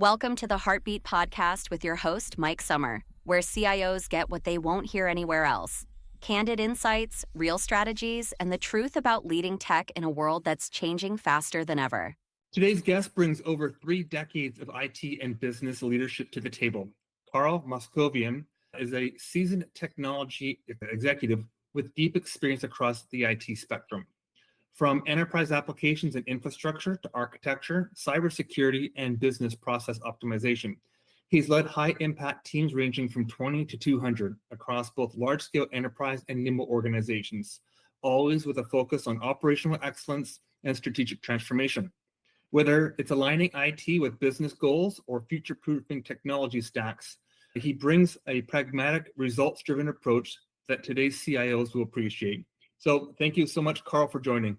Welcome to the Heartbeat Podcast with your host, Mike Sommer, where CIOs get what they won't hear anywhere else. Candid insights, real strategies, and the truth about leading tech in a world that's changing faster than ever. Today's guest brings over 3 decades of IT and business leadership to the table. Karl Mosgofian is a seasoned technology executive with deep experience across the IT spectrum. From enterprise applications and infrastructure to architecture, cybersecurity, and business process optimization. He's led high-impact teams ranging from 20 to 200 across both large-scale enterprise and nimble organizations, always with a focus on operational excellence and strategic transformation. Whether it's aligning IT with business goals or future-proofing technology stacks, he brings a pragmatic, results-driven approach that today's CIOs will appreciate. So thank you so much, Karl, for joining.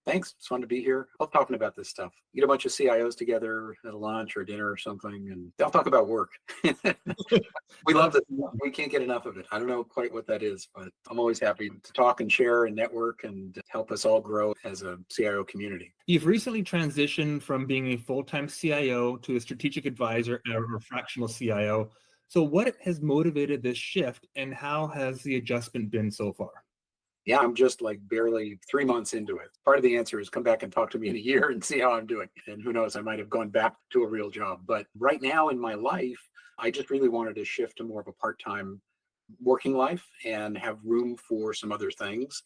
Thanks. It's fun to be here. Love talking about this stuff. You get a bunch of CIOs together at a lunch or dinner or something, and they'll talk about work. We love it. We can't get enough of it. I don't know quite what that is, but I'm always happy to talk and share and network and help us all grow as a CIO community. You've recently transitioned from being a full-time CIO to a strategic advisor or fractional CIO. So what has motivated this shift, and how has the adjustment been so far? Yeah, I'm just like barely 3 months into it. Part of the answer is come back and talk to me in a year and see how I'm doing. And who knows, I might have gone back to a real job. But right now in my life, I just really wanted to shift to more of a part-time working life and have room for some other things.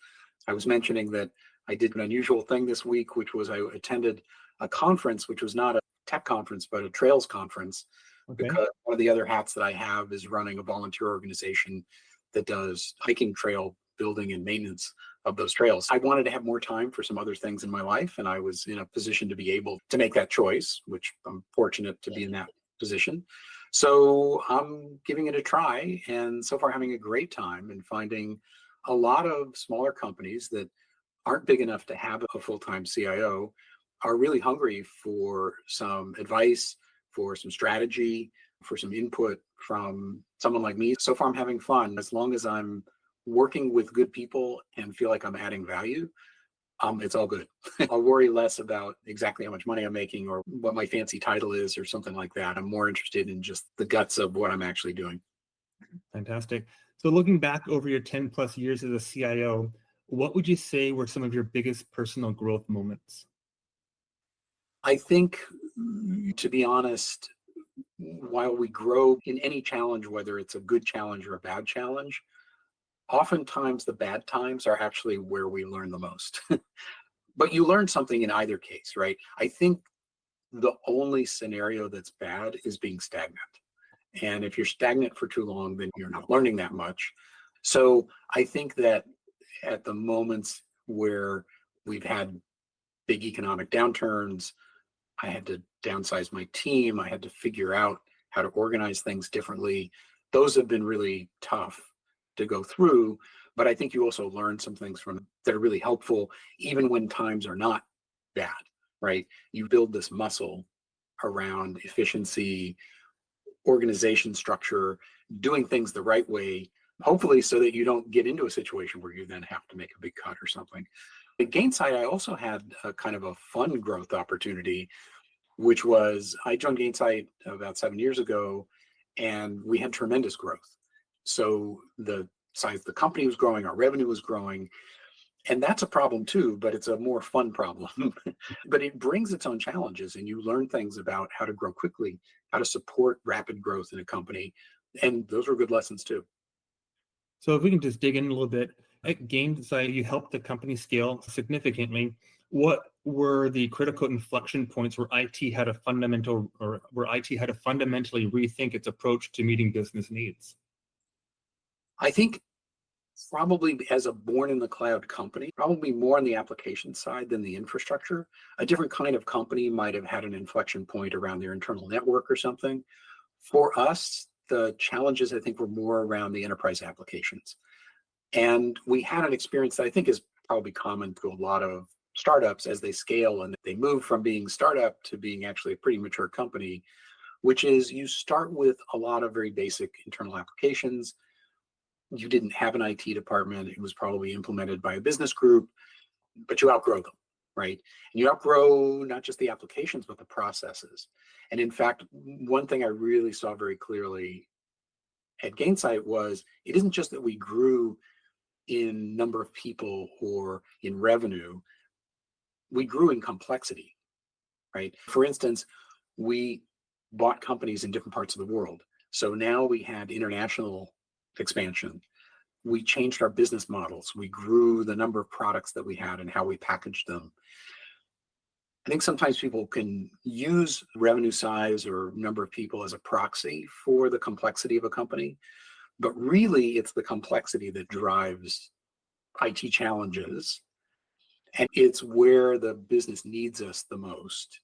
I was mentioning that I did an unusual thing this week, which was I attended a conference, which was not a tech conference, but a trails conference. Okay. Because one of the other hats that I have is running a volunteer organization that does hiking trail building and maintenance of those trails. I wanted to have more time for some other things in my life, and I was in a position to be able to make that choice, which I'm fortunate to be in that position. So I'm giving it a try, and so far having a great time and finding a lot of smaller companies that aren't big enough to have a full-time CIO are really hungry for some advice, for some strategy, for some input from someone like me. So far I'm having fun. As long as I'm working with good people and feel like I'm adding value, it's all good. I'll worry less about exactly how much money I'm making or what my fancy title is or something like that. I'm more interested in just the guts of what I'm actually doing. Fantastic. So looking back over your 10 plus years as a CIO, what would you say were some of your biggest personal growth moments? I think, to be honest, while we grow in any challenge, whether it's a good challenge or a bad challenge, oftentimes the bad times are actually where we learn the most. But you learn something in either case, right? I think the only scenario that's bad is being stagnant. And if you're stagnant for too long, then you're not learning that much. So I think that at the moments where we've had big economic downturns, I had to downsize my team, I had to figure out how to organize things differently. Those have been really tough to go through, but I think you also learn some things from that are really helpful, even when times are not bad, right? You build this muscle around efficiency, organization structure, doing things the right way, hopefully so that you don't get into a situation where you then have to make a big cut or something. At Gainsight, I also had a kind of a fun growth opportunity, which was I joined Gainsight about 7 years ago, and we had tremendous growth. So the size of the company was growing, our revenue was growing, and that's a problem too, but it's a more fun problem. But it brings its own challenges, and you learn things about how to grow quickly, how to support rapid growth in a company, and those were good lessons too. So if we can just dig in a little bit, at Gainsight, you helped the company scale significantly. What were the critical inflection points where IT had to fundamentally rethink its approach to meeting business needs? I think probably as a born in the cloud company, probably more on the application side than the infrastructure. A different kind of company might have had an inflection point around their internal network or something. For us, the challenges I think were more around the enterprise applications. And we had an experience that I think is probably common to a lot of startups as they scale and they move from being startup to being actually a pretty mature company, which is you start with a lot of very basic internal applications. You didn't have an IT department. It was probably implemented by a business group, but you outgrow them, right? And you outgrow not just the applications, but the processes. And in fact, one thing I really saw very clearly at Gainsight was it isn't just that we grew in number of people or in revenue, we grew in complexity, right? For instance, we bought companies in different parts of the world. So now we had international expansion. We changed our business models. We grew the number of products that we had and how we packaged them. I think sometimes people can use revenue size or number of people as a proxy for the complexity of a company, but really it's the complexity that drives IT challenges. And it's where the business needs us the most,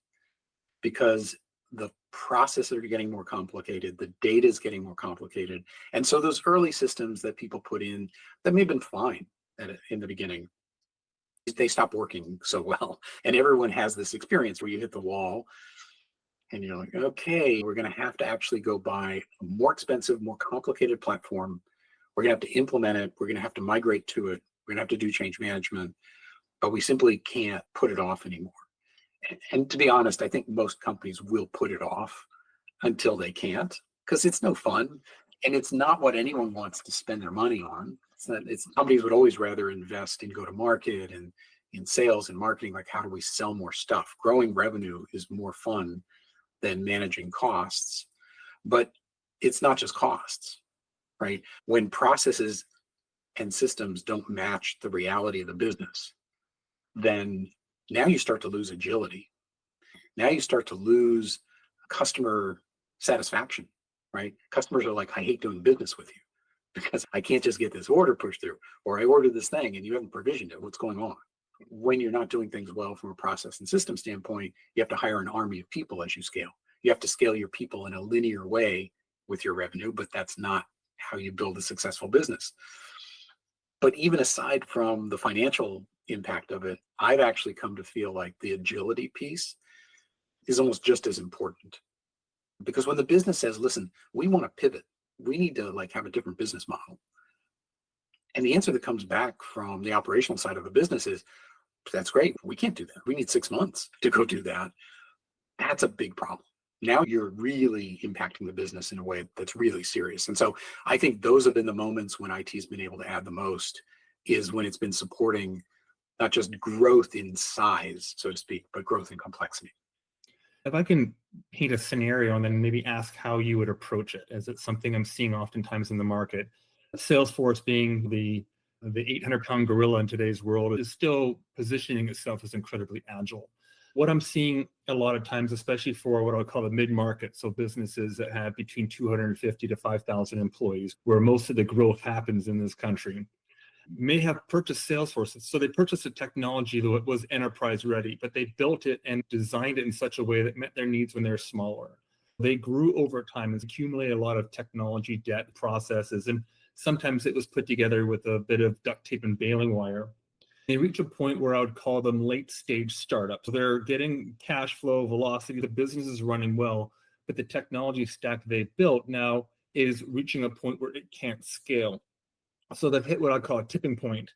because the processes are getting more complicated, the data is getting more complicated. And so those early systems that people put in that may have been fine in the beginning, they stop working so well. And everyone has this experience where you hit the wall and you're like, okay, we're going to have to actually go buy a more expensive, more complicated platform. We're going to have to implement it. We're going to have to migrate to it. We're going to have to do change management, but we simply can't put it off anymore. And to be honest, I think most companies will put it off until they can't, because it's no fun. And it's not what anyone wants to spend their money on. Companies would always rather invest in go-to-market and in sales and marketing. Like, how do we sell more stuff? Growing revenue is more fun than managing costs. But it's not just costs, right? When processes and systems don't match the reality of the business, then now you start to lose agility. Now you start to lose customer satisfaction, right? Customers are like, I hate doing business with you because I can't just get this order pushed through, or I ordered this thing and you haven't provisioned it. What's going on? When you're not doing things well from a process and system standpoint, you have to hire an army of people as you scale. You have to scale your people in a linear way with your revenue, but that's not how you build a successful business. But even aside from the financial impact of it, I've actually come to feel like the agility piece is almost just as important. Because when the business says, listen, we want to pivot, we need to have a different business model. And the answer that comes back from the operational side of the business is, that's great, we can't do that. We need 6 months to go do that. That's a big problem. Now you're really impacting the business in a way that's really serious. And so I think those have been the moments when IT has been able to add the most, is when it's been supporting not just growth in size, so to speak, but growth in complexity. If I can paint a scenario and then maybe ask how you would approach it, as it's something I'm seeing oftentimes in the market. Salesforce, being the 800-pound gorilla in today's world, is still positioning itself as incredibly agile. What I'm seeing a lot of times, especially for what I'll call the mid-market, so businesses that have between 250 to 5,000 employees, where most of the growth happens in this country, may have purchased Salesforce. So they purchased a technology that was enterprise ready, but they built it and designed it in such a way that met their needs when they're smaller. They grew over time and accumulated a lot of technology debt processes, and sometimes it was put together with a bit of duct tape and baling wire. They reach a point where I would call them late stage startups. So they're getting cash flow velocity, the business is running well, but the technology stack they built now is reaching a point where it can't scale. So they've hit what I call a tipping point.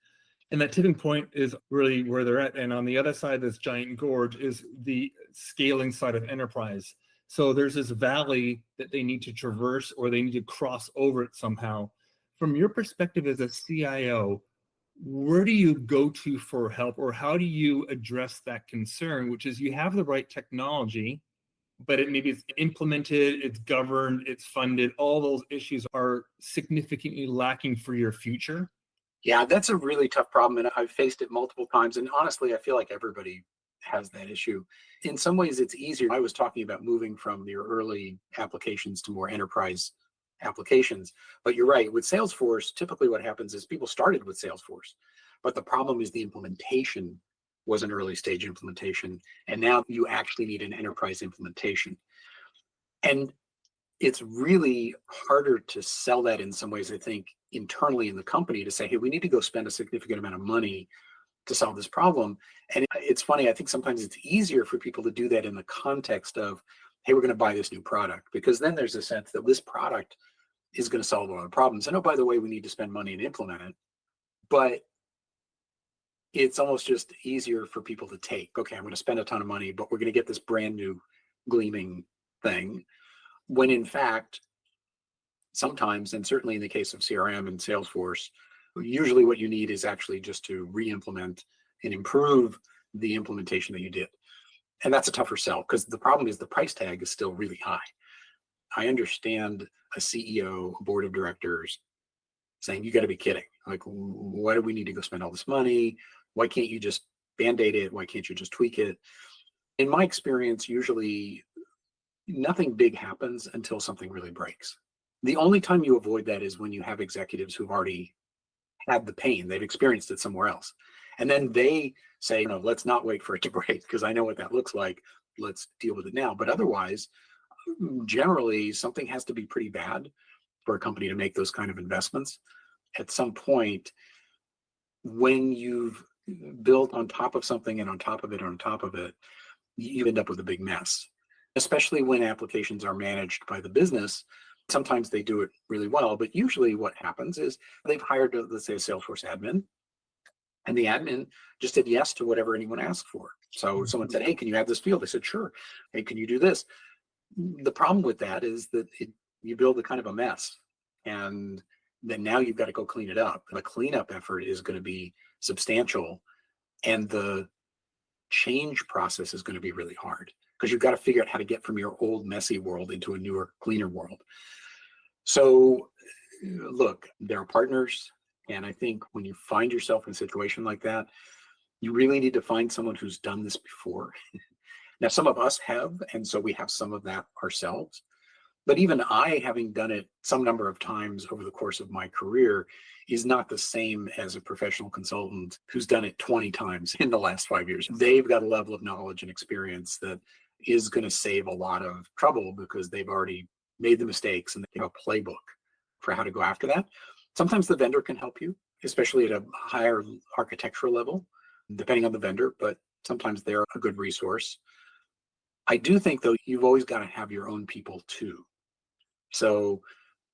And that tipping point is really where they're at. And on the other side of this giant gorge is the scaling side of enterprise. So there's this valley that they need to traverse, or they need to cross over it somehow. From your perspective as a CIO, where do you go to for help, or how do you address that concern, which is you have the right technology, but it maybe it's implemented, it's governed, it's funded, all those issues are significantly lacking for your future? Yeah, that's a really tough problem. And I've faced it multiple times. And honestly, I feel like everybody has that issue. In some ways, it's easier. I was talking about moving from your early applications to more enterprise applications. But you're right, with Salesforce, typically what happens is people started with Salesforce, but the problem is the implementation was an early stage implementation, and now you actually need an enterprise implementation. And it's really harder to sell that in some ways, I think, internally in the company, to say, hey, we need to go spend a significant amount of money to solve this problem. And it's funny, I think sometimes it's easier for people to do that in the context of, hey, we're going to buy this new product, because then there's a sense that this product is going to solve a lot of problems. And oh, by the way, we need to spend money and implement it. But it's almost just easier for people to take. Okay, I'm going to spend a ton of money, but we're going to get this brand new gleaming thing. When in fact, sometimes, and certainly in the case of CRM and Salesforce, usually what you need is actually just to re-implement and improve the implementation that you did. And that's a tougher sell because the problem is the price tag is still really high. I understand a CEO, a board of directors saying, you got to be kidding. Like, why do we need to go spend all this money? Why can't you just band-aid it? Why can't you just tweak it? In my experience, usually nothing big happens until something really breaks. The only time you avoid that is when you have executives who've already had the pain, they've experienced it somewhere else. And then they say, no, let's not wait for it to break because I know what that looks like. Let's deal with it now. But otherwise, generally, something has to be pretty bad for a company to make those kind of investments. At some point, when you've built on top of something and on top of it, on top of it, you end up with a big mess, especially when applications are managed by the business. Sometimes they do it really well, but usually what happens is they've hired, let's say, a Salesforce admin, and the admin just said yes to whatever anyone asked for. So someone said, hey, can you add this field? They said, sure. Hey, can you do this? The problem with that is that you build a kind of a mess, and then now you've got to go clean it up. The cleanup effort is going to be substantial, and the change process is going to be really hard because you've got to figure out how to get from your old messy world into a newer, cleaner world. So look, there are partners. And I think when you find yourself in a situation like that, you really need to find someone who's done this before. Now, some of us have, and so we have some of that ourselves. But even I, having done it some number of times over the course of my career, is not the same as a professional consultant who's done it 20 times in the last 5 years. They've got a level of knowledge and experience that is going to save a lot of trouble because they've already made the mistakes and they have a playbook for how to go after that. Sometimes the vendor can help you, especially at a higher architectural level, depending on the vendor, but sometimes they're a good resource. I do think, though, you've always got to have your own people too. So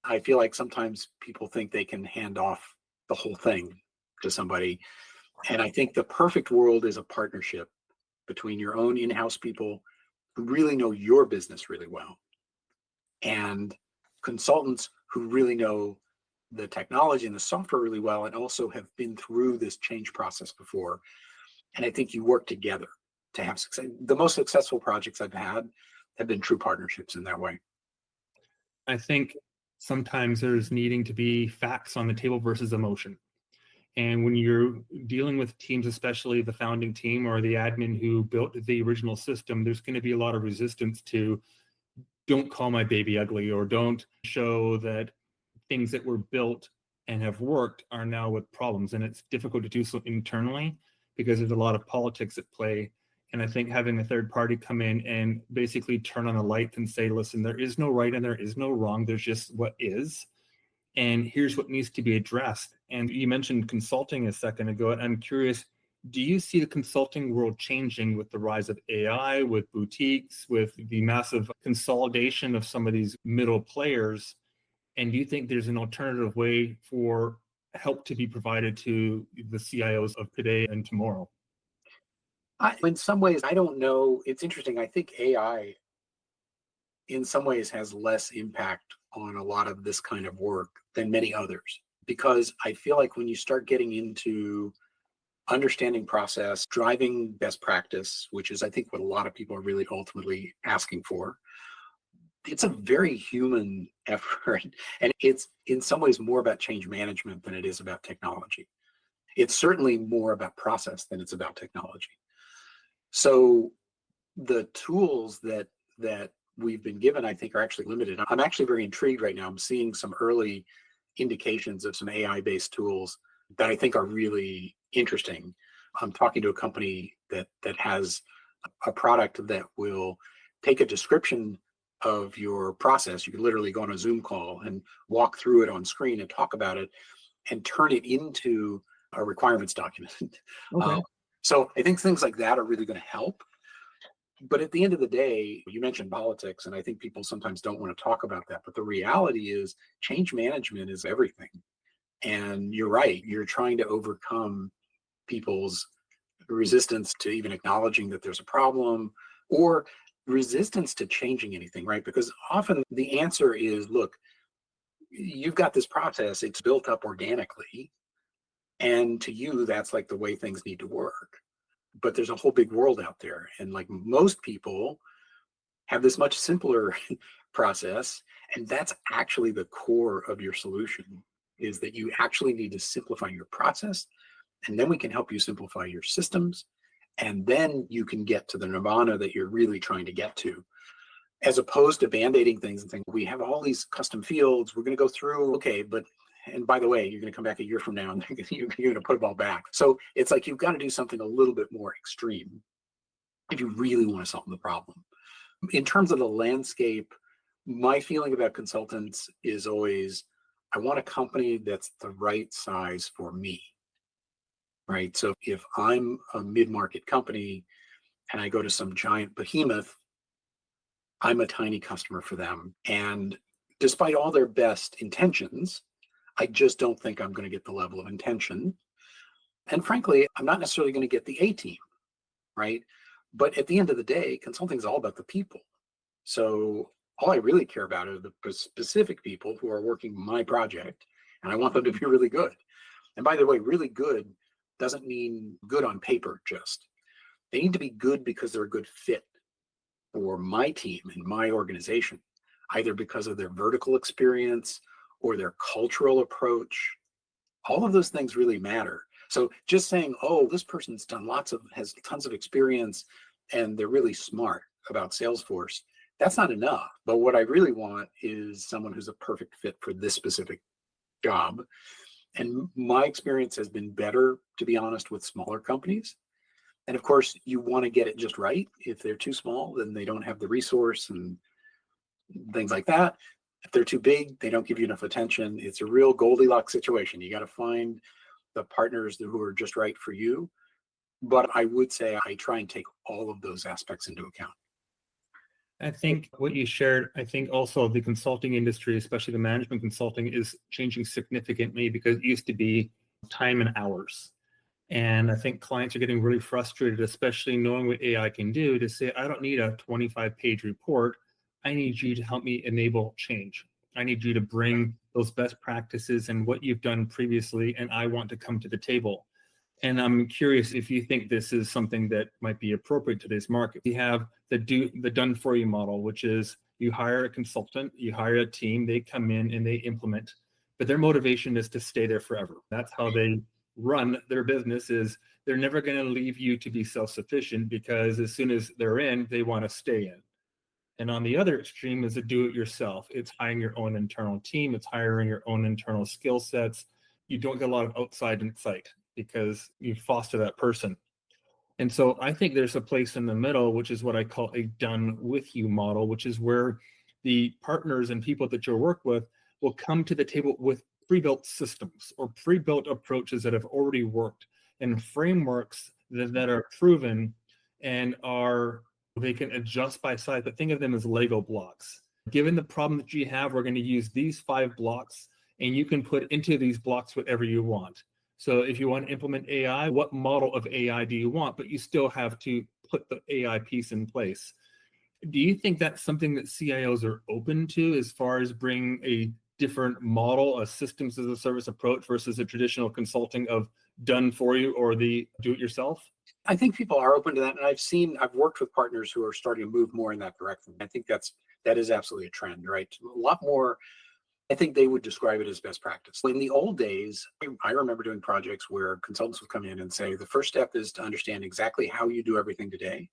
I feel like sometimes people think they can hand off the whole thing to somebody. And I think the perfect world is a partnership between your own in-house people who really know your business really well and consultants who really know the technology and the software really well and also have been through this change process before. And I think you work together to have success. The most successful projects I've had have been true partnerships in that way. I think sometimes there's needing to be facts on the table versus emotion. And when you're dealing with teams, especially the founding team or the admin who built the original system, there's going to be a lot of resistance to don't call my baby ugly or don't show that things that were built and have worked are now with problems. And it's difficult to do so internally because there's a lot of politics at play. And I think having a third party come in and basically turn on the lights and say, listen, there is no right and there is no wrong. There's just what is. And here's what needs to be addressed. And you mentioned consulting a second ago. And I'm curious, do you see the consulting world changing with the rise of AI, with boutiques, with the massive consolidation of some of these middle players? And do you think there's an alternative way for help to be provided to the CIOs of today and tomorrow? In some ways, I don't know. It's interesting. I think AI, in some ways, has less impact on a lot of this kind of work than many others, because I feel like when you start getting into understanding process, driving best practice, which is, I think, what a lot of people are really ultimately asking for, it's a very human effort. And it's in some ways more about change management than it is about technology. It's certainly more about process than it's about technology. So the tools that we've been given, I think, are actually limited. I'm actually very intrigued right now. I'm seeing some early indications of some AI-based tools that I think are really interesting. I'm talking to a company that has a product that will take a description of your process. You can literally go on a Zoom call and walk through it on screen and talk about it and turn it into a requirements document. Okay. So I think things like that are really going to help. But at the end of the day, you mentioned politics, and I think people sometimes don't want to talk about that. But the reality is change management is everything. And you're right, you're trying to overcome people's resistance to even acknowledging that there's a problem, or resistance to changing anything, right? Because often the answer is, look, you've got this process, it's built up organically, and to you, that's like the way things need to work. But there's a whole big world out there. And like most people have this much simpler process. And that's actually the core of your solution, is that you actually need to simplify your process. And then we can help you simplify your systems. And then you can get to the nirvana that you're really trying to get to, as opposed to band-aiding things and saying, we have all these custom fields, we're going to go through, okay, but, and by the way, you're going to come back a year from now and you're going to put them all back. So it's like, you've got to do something a little bit more extreme if you really want to solve the problem. In terms of the landscape, my feeling about consultants is always, I want a company that's the right size for me, right? So if I'm a mid-market company and I go to some giant behemoth, I'm a tiny customer for them. And despite all their best intentions, I just don't think I'm going to get the level of intention. And frankly, I'm not necessarily going to get the A team, right? But at the end of the day, consulting is all about the people. So all I really care about are the specific people who are working my project, and I want them to be really good. And by the way, really good doesn't mean good on paper just. They need to be good because they're a good fit for my team and my organization, either because of their vertical experience or their cultural approach. All of those things really matter. So just saying, oh, this person's has tons of experience and they're really smart about Salesforce, that's not enough. But what I really want is someone who's a perfect fit for this specific job. And my experience has been better, to be honest, with smaller companies. And of course, you want to get it just right. If they're too small, then they don't have the resource and things like that. If they're too big, they don't give you enough attention. It's a real Goldilocks situation. You got to find the partners who are just right for you. But I would say I try and take all of those aspects into account. I think what you shared, I think also the consulting industry, especially the management consulting, is changing significantly, because it used to be time and hours. And I think clients are getting really frustrated, especially knowing what AI can do, to say, I don't need a 25-page report. I need you to help me enable change. I need you to bring those best practices and what you've done previously, and I want to come to the table. And I'm curious if you think this is something that might be appropriate to today's market. We have the done for you model, which is you hire a consultant, you hire a team, they come in and they implement, but their motivation is to stay there forever. That's how they run their business. Is they're never going to leave you to be self-sufficient, because as soon as they're in, they want to stay in. And on the other extreme is a do-it-yourself. It's hiring your own internal team. It's hiring your own internal skill sets. You don't get a lot of outside insight because you foster that person. And so I think there's a place in the middle, which is what I call a done with you model, which is where the partners and people that you'll work with will come to the table with pre-built systems or pre-built approaches that have already worked, and frameworks that are proven and they can adjust by size. But think of them as Lego blocks. Given the problem that you have, we're going to use these 5 blocks, and you can put into these blocks whatever you want. So if you want to implement AI, what model of AI do you want? But you still have to put the AI piece in place. Do you think that's something that CIOs are open to, as far as bringing a different model, a systems as a service approach versus a traditional consulting of done for you or the do-it-yourself? I think people are open to that. And I've worked with partners who are starting to move more in that direction. I think that is absolutely a trend, right? A lot more. I think they would describe it as best practice. In the old days, I remember doing projects where consultants would come in and say, the first step is to understand exactly how you do everything today,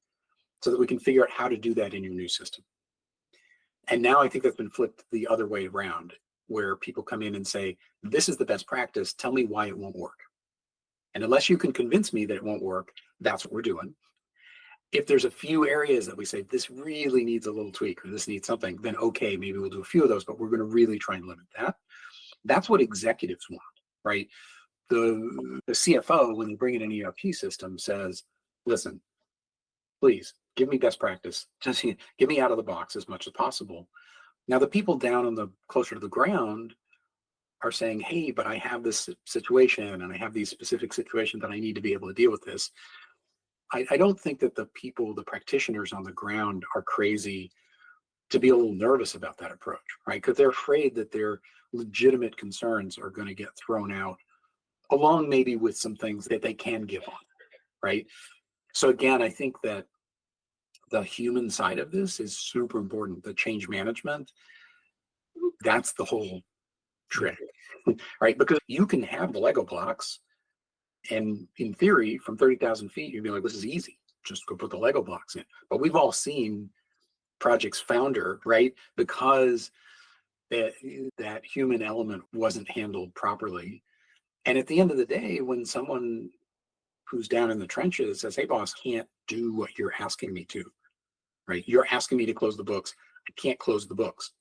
so that we can figure out how to do that in your new system. And now I think that's been flipped the other way around, where people come in and say, this is the best practice, tell me why it won't work. And unless you can convince me that it won't work, that's what we're doing. If there's a few areas that we say, this really needs a little tweak, or this needs something, then okay, maybe we'll do a few of those, but we're going to really try and limit that. That's what executives want, right? The CFO, when they bring in an ERP system, says, listen, please give me best practice. Just get me out of the box as much as possible. Now, the people down on the closer to the ground are saying, hey, but I have this situation and I have these specific situations that I need to be able to deal with this. I don't think that the people, the practitioners on the ground are crazy to be a little nervous about that approach, right? Because they're afraid that their legitimate concerns are going to get thrown out along maybe with some things that they can give on, right? So again, I think that the human side of this is super important. The change management, that's the whole trick, right? Because you can have the Lego blocks, and in theory, from 30,000 feet, you'd be like, this is easy. Just go put the Lego blocks in. But we've all seen projects founder, right? Because that human element wasn't handled properly. And at the end of the day, when someone who's down in the trenches says, hey, boss, can't do what you're asking me to, right? You're asking me to close the books. I can't close the books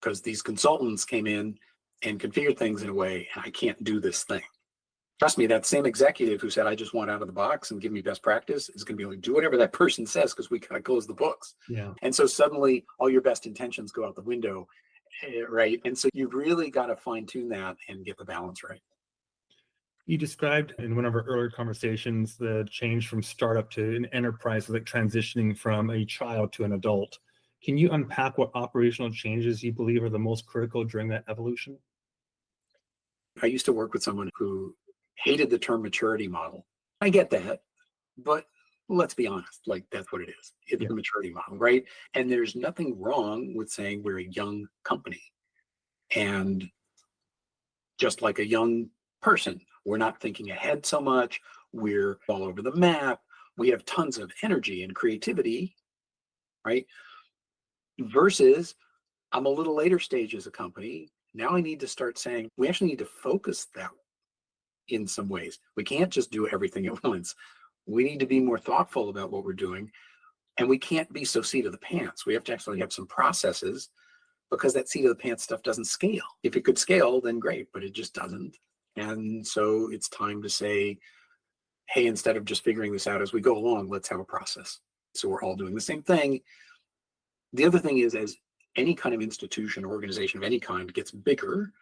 because these consultants came in and configured things in a way, and I can't do this thing. Trust me, that same executive who said, I just want out of the box and give me best practice is going to be like, do whatever that person says because we got to close the books. Yeah. And so suddenly all your best intentions go out the window, right? And so you've really got to fine tune that and get the balance right. You described in one of our earlier conversations the change from startup to an enterprise, like transitioning from a child to an adult. Can you unpack what operational changes you believe are the most critical during that evolution? I used to work with someone who hated the term maturity model. I get that, but let's be honest, like that's what it is. It's the maturity model, right? And there's nothing wrong with saying we're a young company. And just like a young person, we're not thinking ahead so much. We're all over the map. We have tons of energy and creativity, right? Versus I'm a little later stage as a company. Now I need to start saying we actually need to focus that in some ways. We can't just do everything at once. We need to be more thoughtful about what we're doing. And we can't be so seat of the pants. We have to actually have some processes because that seat of the pants stuff doesn't scale. If it could scale, then great, but it just doesn't. And so it's time to say, hey, instead of just figuring this out as we go along, let's have a process. So we're all doing the same thing. The other thing is, as any kind of institution or organization of any kind gets bigger,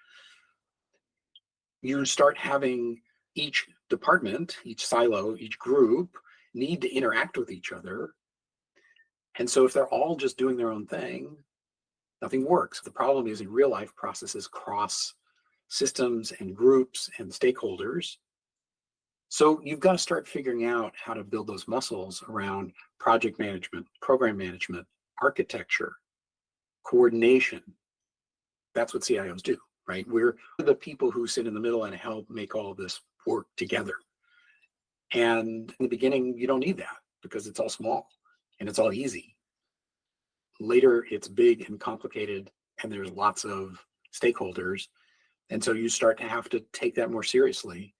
you start having each department, each silo, each group need to interact with each other. And so if they're all just doing their own thing, nothing works. The problem is in real life, processes cross systems and groups and stakeholders. So you've got to start figuring out how to build those muscles around project management, program management, architecture, coordination. That's what CIOs do, right? We're the people who sit in the middle and help make all of this work together. And in the beginning, you don't need that because it's all small and it's all easy. Later, it's big and complicated and there's lots of stakeholders. And so you start to have to take that more seriously.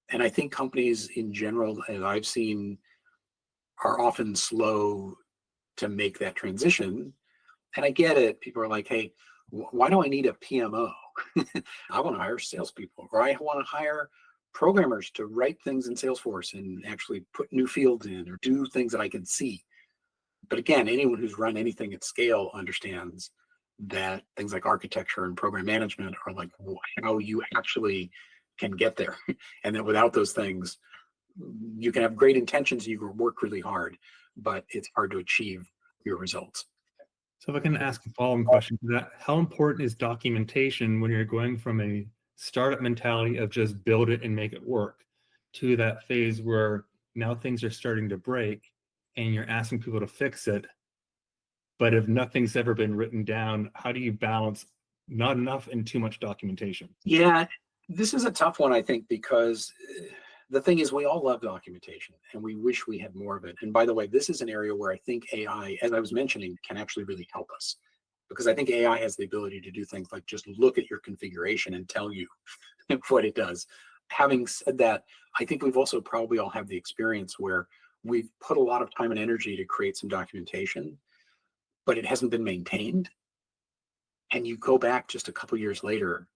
And I think companies in general, as I've seen, are often slow to make that transition. And I get it. People are like, hey, why do I need a PMO? I want to hire salespeople, or I want to hire programmers to write things in Salesforce and actually put new fields in or do things that I can see. But again, anyone who's run anything at scale understands that things like architecture and program management are like how you actually can get there. And that without those things, you can have great intentions, you can work really hard, but it's hard to achieve your results. So if I can ask a follow-up question to that, how important is documentation when you're going from a startup mentality of just build it and make it work to that phase where now things are starting to break and you're asking people to fix it, but if nothing's ever been written down, how do you balance not enough and too much documentation? Yeah, this is a tough one, I think, because the thing is we all love documentation and we wish we had more of it. And by the way, this is an area where I think AI, as I was mentioning, can actually really help us. Because I think AI has the ability to do things like just look at your configuration and tell you what it does. Having said that, I think we've also probably all have the experience where we've put a lot of time and energy to create some documentation, but it hasn't been maintained. And you go back just a couple years later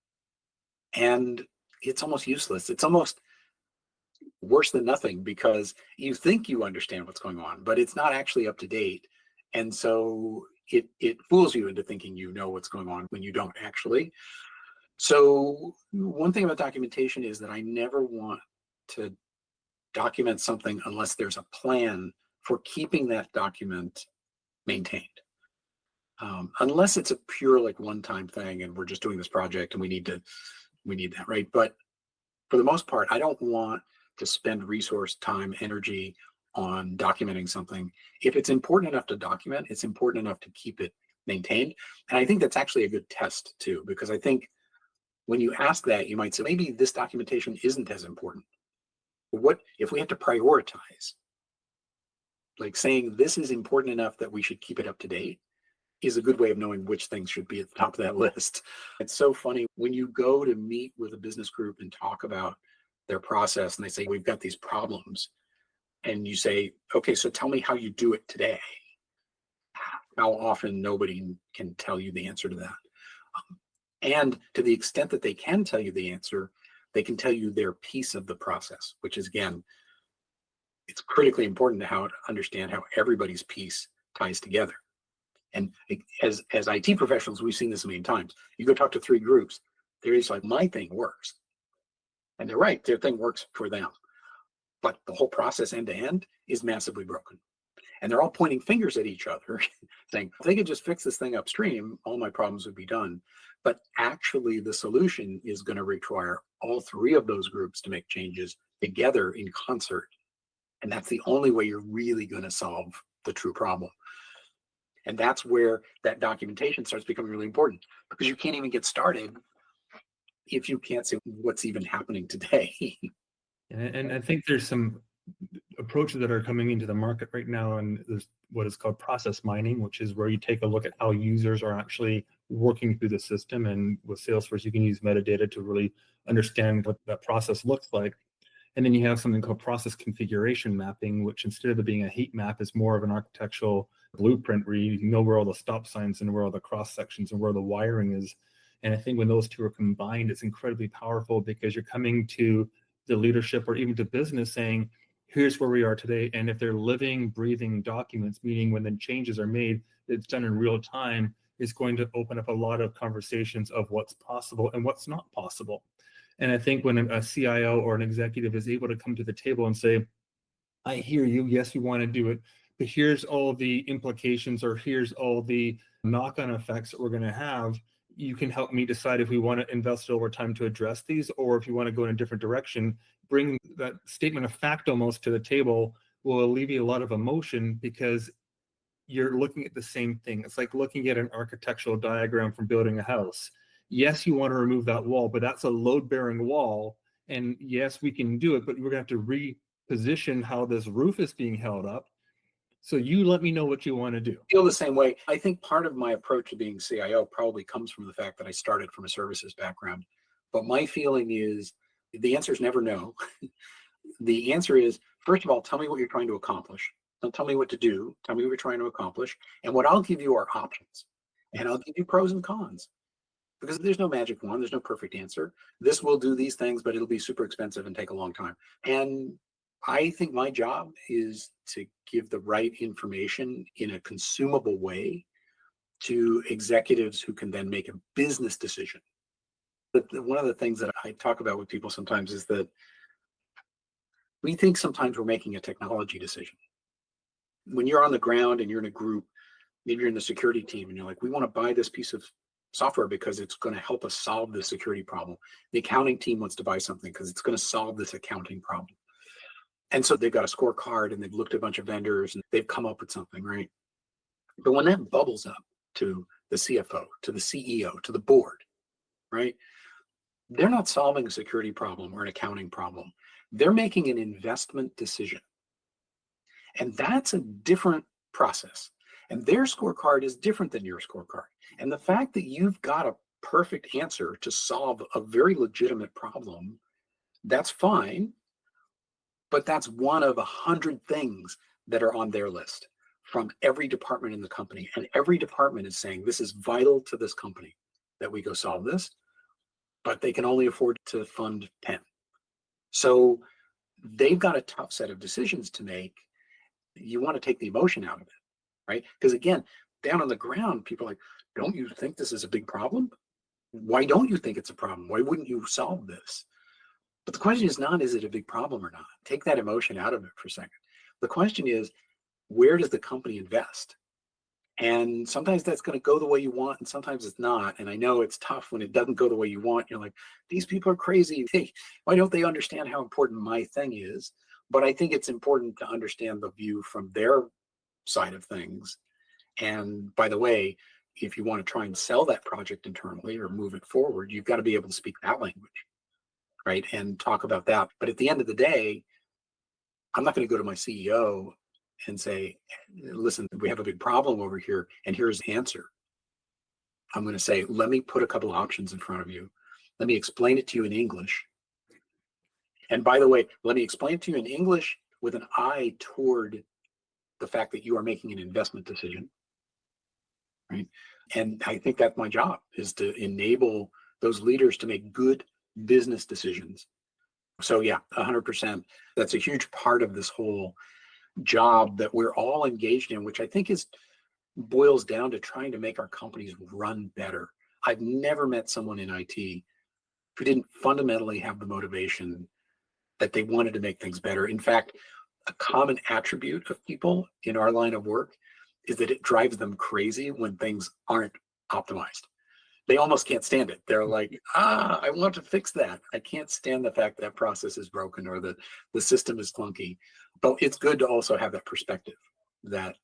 and it's almost useless. It's almost worse than nothing because you think you understand what's going on, but it's not actually up to date. And so it fools you into thinking you know what's going on when you don't actually. So one thing about documentation is that I never want to document something unless there's a plan for keeping that document maintained. Unless it's a pure like one-time thing and we're just doing this project and we need that, right? But for the most part, I don't want to spend resource, time, energy on documenting something. If it's important enough to document, it's important enough to keep it maintained. And I think that's actually a good test too, because I think when you ask that, you might say, maybe this documentation isn't as important. What if we have to prioritize? Like saying this is important enough that we should keep it up to date is a good way of knowing which things should be at the top of that list. It's so funny when you go to meet with a business group and talk about their process and they say, we've got these problems. And you say, okay, so tell me how you do it today. How often nobody can tell you the answer to that. And to the extent that they can tell you the answer, they can tell you their piece of the process, which is, again, it's critically important to understand how everybody's piece ties together. And as IT professionals, we've seen this a million times. You go talk to three groups, they're just like, my thing works. And they're right, their thing works for them. But the whole process end to end is massively broken. And they're all pointing fingers at each other, saying, if they could just fix this thing upstream, all my problems would be done. But actually, the solution is going to require all three of those groups to make changes together in concert. And that's the only way you're really going to solve the true problem. And that's where that documentation starts becoming really important, because you can't even get started if you can't say what's even happening today. And I think there's some approaches that are coming into the market right now, and there's what is called process mining, which is where you take a look at how users are actually working through the system. And with Salesforce, you can use metadata to really understand what that process looks like. And then you have something called process configuration mapping, which instead of it being a heat map is more of an architectural blueprint where you know where all the stop signs and where all the cross sections and where the wiring is. And I think when those two are combined, it's incredibly powerful, because you're coming to the leadership or even to business saying, here's where we are today. And if they're living, breathing documents, meaning when the changes are made, it's done in real time, is going to open up a lot of conversations of what's possible and what's not possible. And I think when a CIO or an executive is able to come to the table and say, I hear you, yes, we want to do it, but here's all the implications, or here's all the knock-on effects that we're going to have. You can help me decide if we want to invest over time to address these, or if you want to go in a different direction. Bring that statement of fact almost to the table will alleviate a lot of emotion, because you're looking at the same thing. It's like looking at an architectural diagram from building a house. Yes, you want to remove that wall, but that's a load-bearing wall. And yes, we can do it, but we're going to have to reposition how this roof is being held up. So you let me know what you want to do. I feel the same way. I think part of my approach to being CIO probably comes from the fact that I started from a services background. But my feeling is the answer is never no. The answer is, first of all, tell me what you're trying to accomplish. Don't tell me what to do. Tell me what you're trying to accomplish. And what I'll give you are options. And I'll give you pros and cons. Because there's no magic one, there's no perfect answer. This will do these things, but it'll be super expensive and take a long time. And I think my job is to give the right information in a consumable way to executives who can then make a business decision. But one of the things that I talk about with people sometimes is that we think sometimes we're making a technology decision. When you're on the ground and you're in a group, maybe you're in the security team and you're like, we want to buy this piece of software because it's going to help us solve the security problem. The accounting team wants to buy something because it's going to solve this accounting problem. And so they've got a scorecard and they've looked at a bunch of vendors and they've come up with something, right? But when that bubbles up to the CFO, to the CEO, to the board, right? They're not solving a security problem or an accounting problem. They're making an investment decision. And that's a different process. And their scorecard is different than your scorecard. And the fact that you've got a perfect answer to solve a very legitimate problem, that's fine. But that's one of 100 things that are on their list from every department in the company. And every department is saying, this is vital to this company that we go solve this, but they can only afford to fund 10. So they've got a tough set of decisions to make. You want to take the emotion out of it, right? Because again, down on the ground, people are like, don't you think this is a big problem? Why don't you think it's a problem? Why wouldn't you solve this? But the question is not, is it a big problem or not? Take that emotion out of it for a second. The question is, where does the company invest? And sometimes that's going to go the way you want, and sometimes it's not. And I know it's tough when it doesn't go the way you want. You're like, these people are crazy. Hey, why don't they understand how important my thing is? But I think it's important to understand the view from their side of things. And by the way, if you want to try and sell that project internally or move it forward, you've got to be able to speak that language, right? And talk about that. But at the end of the day, I'm not going to go to my CEO and say, listen, we have a big problem over here, and here's the answer. I'm going to say, let me put a couple options in front of you. Let me explain it to you in English. And by the way, let me explain it to you in English with an eye toward the fact that you are making an investment decision, right? And I think that's my job, is to enable those leaders to make good business decisions. So yeah, 100%. That's a huge part of this whole job that we're all engaged in, which I think boils down to trying to make our companies run better. I've never met someone in IT who didn't fundamentally have the motivation that they wanted to make things better. In fact, a common attribute of people in our line of work is that it drives them crazy when things aren't optimized. They almost can't stand it. They're like, I want to fix that. I can't stand the fact that process is broken or that the system is clunky. But it's good to also have that perspective that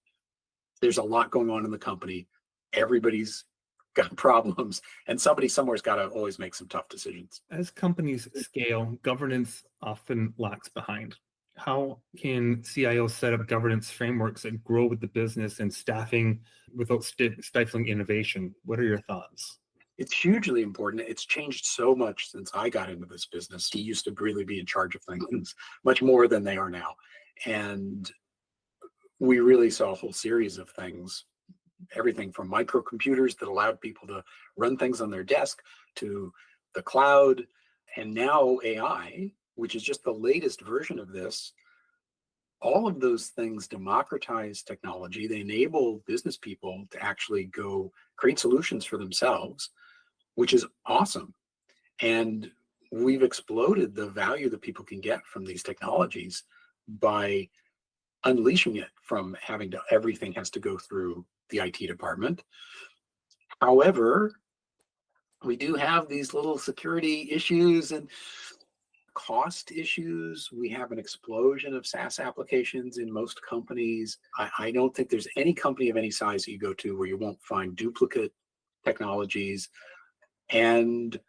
there's a lot going on in the company. Everybody's got problems, and somebody somewhere's got to always make some tough decisions. As companies scale, governance often lags behind. How can CIOs set up governance frameworks and grow with the business and staffing without stifling innovation? What are your thoughts? It's hugely important. It's changed so much since I got into this business. He used to really be in charge of things much more than they are now. And we really saw a whole series of things, everything from microcomputers that allowed people to run things on their desk to the cloud, and now AI, which is just the latest version of this. All of those things democratize technology. They enable business people to actually go create solutions for themselves, which is awesome. And we've exploded the value that people can get from these technologies by unleashing it from having to, everything has to go through the IT department. However, we do have these little security issues and cost issues. We have an explosion of SaaS applications in most companies. I don't think there's any company of any size that you go to where you won't find duplicate technologies. And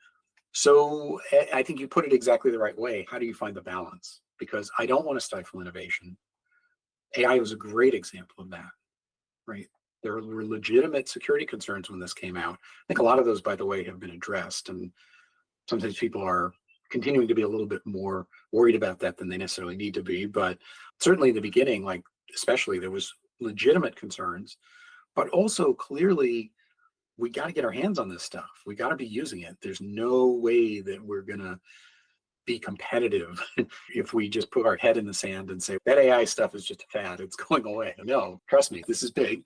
so I think you put it exactly the right way. How do you find the balance? Because I don't want to stifle innovation. AI was a great example of that, right? There were legitimate security concerns when this came out. I think a lot of those, by the way, have been addressed. And sometimes people are continuing to be a little bit more worried about that than they necessarily need to be. But certainly in the beginning, like especially, there was legitimate concerns, but also clearly we got to get our hands on this stuff. We got to be using it. There's no way that we're going to be competitive if we just put our head in the sand and say that AI stuff is just a fad, it's going away. No, trust me, this is big.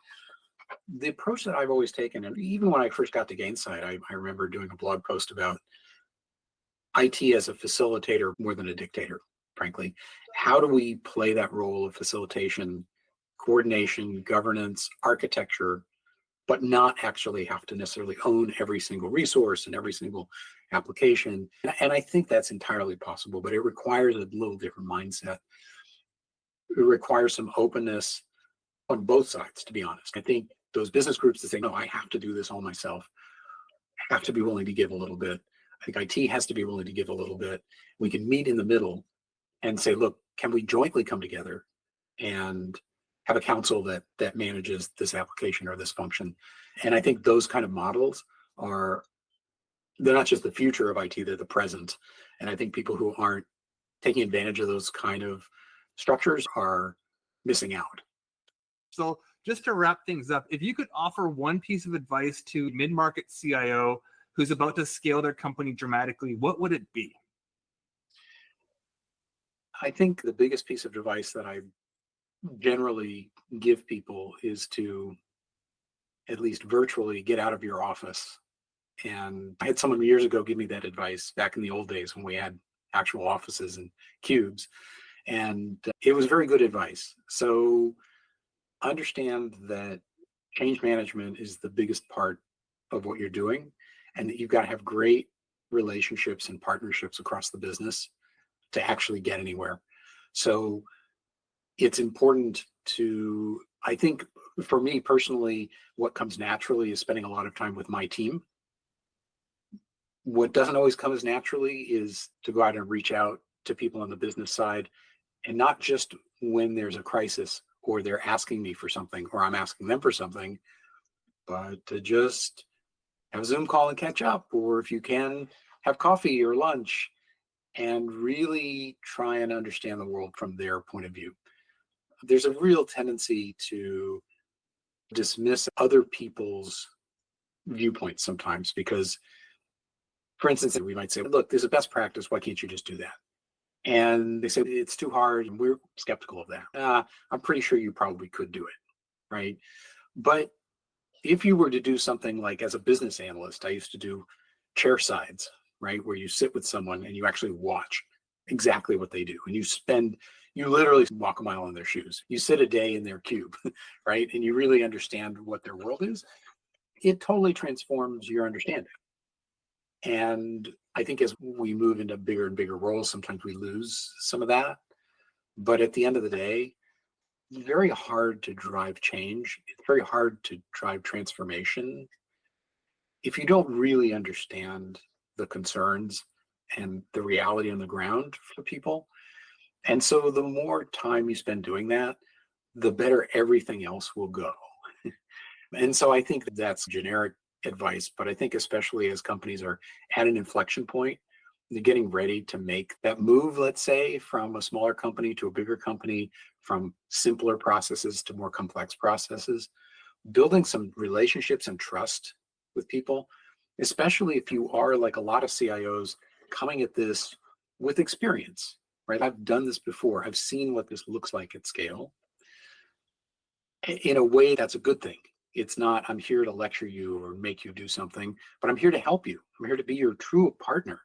The approach that I've always taken, and even when I first got to Gainsight, I remember doing a blog post about IT as a facilitator more than a dictator, frankly. How do we play that role of facilitation, coordination, governance, architecture, but not actually have to necessarily own every single resource and every single application? And I think that's entirely possible, but it requires a little different mindset. It requires some openness on both sides, to be honest. I think those business groups that say, no, I have to do this all myself, have to be willing to give a little bit. I think IT has to be willing to give a little bit. We can meet in the middle and say, look, can we jointly come together and have a council that manages this application or this function? And I think those kind of models they're not just the future of IT, they're the present. And I think people who aren't taking advantage of those kind of structures are missing out. So just to wrap things up, if you could offer one piece of advice to mid-market CIO who's about to scale their company dramatically, what would it be? I think the biggest piece of advice that I generally give people is to at least virtually get out of your office And I had someone years ago give me that advice back in the old days when we had actual offices and cubes. And it was very good advice. So understand that change management is the biggest part of what you're doing, and that you've got to have great relationships and partnerships across the business to actually get anywhere. So it's important to, I think for me personally, what comes naturally is spending a lot of time with my team. What doesn't always come as naturally is to go out and reach out to people on the business side, and not just when there's a crisis or they're asking me for something or I'm asking them for something, but to just have a Zoom call and catch up, or if you can, have coffee or lunch and really try and understand the world from their point of view. There's a real tendency to dismiss other people's viewpoints sometimes because, for instance, we might say, look, there's a best practice. Why can't you just do that? And they say, it's too hard. And we're skeptical of that. I'm pretty sure you probably could do it, right? But if you were to do something like, as a business analyst, I used to do chair sides, right? Where you sit with someone and you actually watch exactly what they do. And you literally walk a mile in their shoes. You sit a day in their cube, right? And you really understand what their world is. It totally transforms your understanding. And I think as we move into bigger and bigger roles, sometimes we lose some of that. But at the end of the day, it's very hard to drive change. It's very hard to drive transformation if you don't really understand the concerns and the reality on the ground for people. And so the more time you spend doing that, the better everything else will go. And so I think that's generic advice, but I think especially as companies are at an inflection point, they're getting ready to make that move, let's say, from a smaller company to a bigger company, from simpler processes to more complex processes, building some relationships and trust with people, especially if you are, like a lot of CIOs, coming at this with experience, right? I've done this before. I've seen what this looks like at scale. In a way, that's a good thing. It's not, I'm here to lecture you or make you do something, but I'm here to help you. I'm here to be your true partner.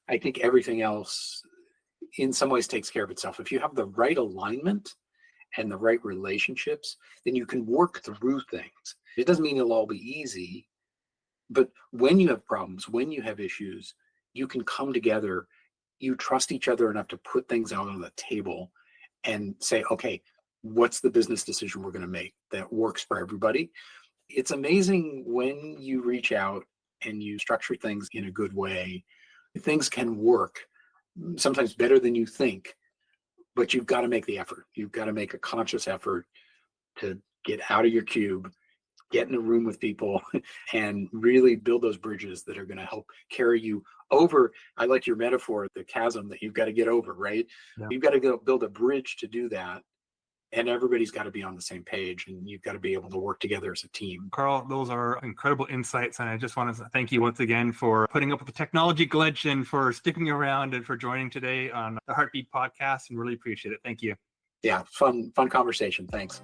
I think everything else in some ways takes care of itself. If you have the right alignment and the right relationships, then you can work through things. It doesn't mean it'll all be easy, but when you have problems, when you have issues, you can come together. You trust each other enough to put things out on the table and say, okay, what's the business decision we're going to make that works for everybody? It's amazing when you reach out and you structure things in a good way, things can work sometimes better than you think, but you've got to make the effort. You've got to make a conscious effort to get out of your cube, get in a room with people, and really build those bridges that are going to help carry you over. I like your metaphor, the chasm that you've got to get over, right? Yeah. You've got to go build a bridge to do that. And everybody's got to be on the same page, and you've got to be able to work together as a team. Karl, those are incredible insights. And I just want to thank you once again for putting up with the technology glitch and for sticking around and for joining today on the Heartbeat podcast, and really appreciate it. Thank you. Yeah, fun conversation. Thanks.